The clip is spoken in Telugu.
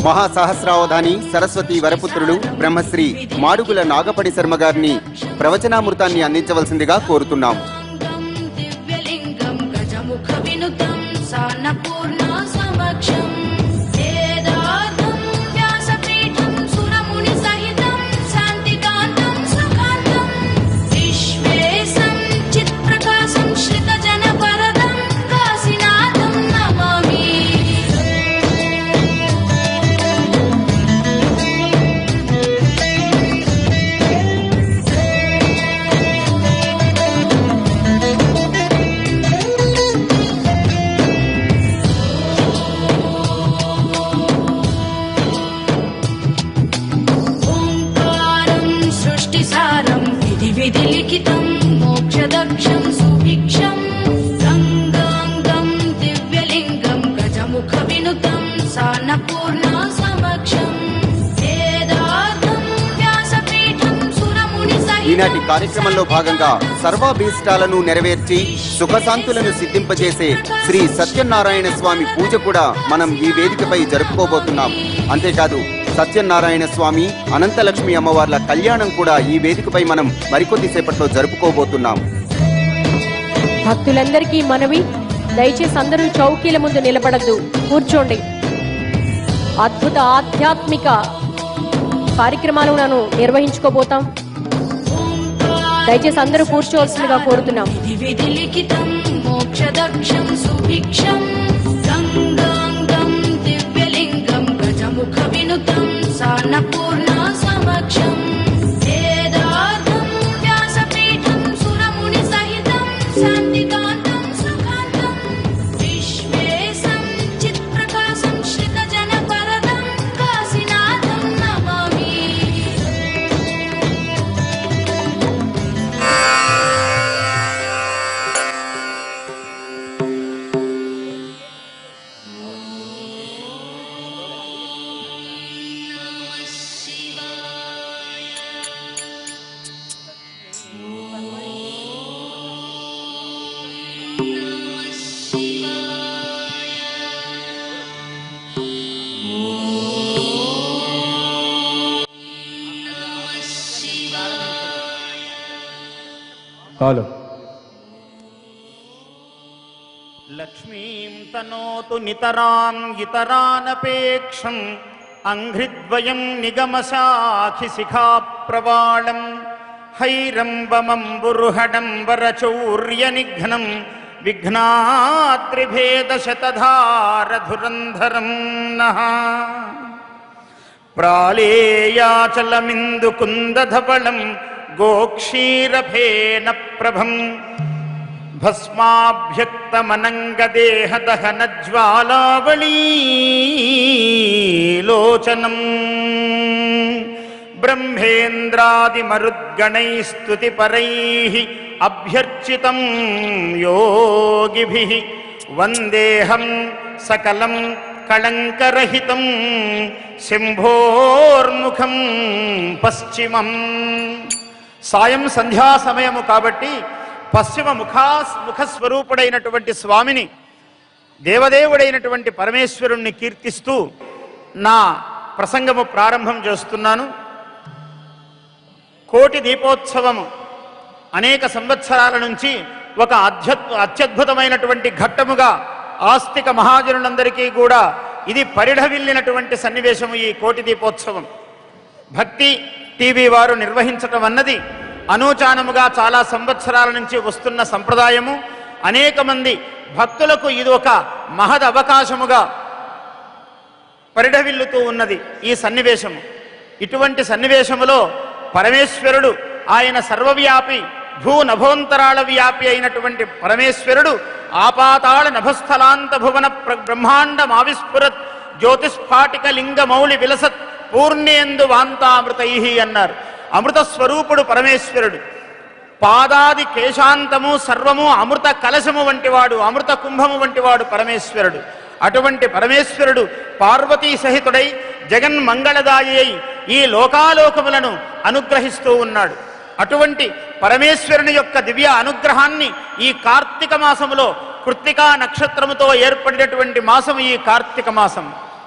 మహాసహస్రావధాని సరస్వతి వరపుత్రులు బ్రహ్మశ్రీ మాడుగుల నాగపడి శర్మ గారిని ప్రవచనామృతాన్ని అందించవలసిందిగా కోరుతున్నాం. ఈనాటి కార్యక్రమంలో భాగంగా సర్వాభీష్టాలను నెరవేర్చి సుఖశాంతులను సిద్ధింపజేసే శ్రీ సత్యనారాయణ స్వామి పూజ కూడా మనం ఈ వేదికపై జరుపుకోబోతున్నాం. అంతేకాదు సత్యనారాయణ స్వామి అనంతలక్ష్మి అమ్మవార్ల కళ్యాణం కూడా ఈ వేదికపై మనం మరికొద్దిసేపట్లో జరుపుకోబోతున్నాం. భక్తులందరికీ మనవి, దయచేసి అందరూ చౌకీల ముందు నిలబడద్దు, కూర్చోండి. అద్భుత ఆధ్యాత్మిక కార్యక్రమాలను నిర్వహించుకోబోతాం. దయచేసి అందరూ కూర్చోవలసిందిగా కోరుతున్నాం. లక్ష్మీం తనోతు నితరాం ఇతరానపేక్షం అంఘ్రిద్వయం నిగమశాఖి శిఖా ప్రవాళం హైరంబమంబురుహడం వరచౌర్య నిఘ్నం విఘ్నాత్రిభేద శతధారధురంధరం నః ప్రాళేయాచలమిందు కుందధవళం గోక్షీరఫేన ప్రభం భస్మాభ్యక్తమనంగదేహదహనజ్వాలావళీలోచనం బ్రహ్మేంద్రాదిమరుద్గణైస్తుతిపరైః అభ్యర్చితం యోగిభిః వందేహం సకలం కళంకరహితం శంభోర్ముఖం పశ్చిమం. సాయం సంధ్యా సమయము కాబట్టి పశ్చిమ ముఖస్వరూపుడైనటువంటి స్వామిని, దేవదేవుడైనటువంటి పరమేశ్వరుణ్ణి కీర్తిస్తూ నా ప్రసంగము ప్రారంభం చేస్తున్నాను. కోటి దీపోత్సవము అనేక సంవత్సరాల నుంచి ఒక అత్యద్భుతమైనటువంటి ఘట్టముగా ఆస్తిక మహాజనులందరికీ కూడా ఇది పరిఢవిల్లినటువంటి సన్నివేశము. ఈ కోటి దీపోత్సవం భక్తి టీవీ వారు నిర్వహించటం అన్నది అనూచానముగా చాలా సంవత్సరాల నుంచి వస్తున్న సంప్రదాయము. అనేక మంది భక్తులకు ఇది ఒక మహద్ అవకాశముగా పరిఢవిల్లుతూ ఉన్నది ఈ సన్నివేశము. ఇటువంటి సన్నివేశములో పరమేశ్వరుడు, ఆయన సర్వవ్యాపి, భూ నభోంతరాళ వ్యాపి అయినటువంటి పరమేశ్వరుడు ఆపాతాళ నభస్థలాంత భువన బ్రహ్మాండమావిస్ఫురత్ జ్యోతిస్ఫాటిక లింగ మౌళి విలసత్ పూర్ణేందు వాంతామృతై అన్నారు. అమృత స్వరూపుడు పరమేశ్వరుడు. పాదాది కేశాంతము సర్వము అమృత కలశము వంటివాడు, అమృత కుంభము వంటివాడు పరమేశ్వరుడు. అటువంటి పరమేశ్వరుడు పార్వతీ సహితుడై జగన్మంగళదాయి అయి ఈ లోకాలోకములను అనుగ్రహిస్తూ ఉన్నాడు. అటువంటి పరమేశ్వరుని యొక్క దివ్య అనుగ్రహాన్ని ఈ కార్తీక మాసములో, కృత్తికా నక్షత్రముతో ఏర్పడినటువంటి మాసము ఈ కార్తీక మాసం.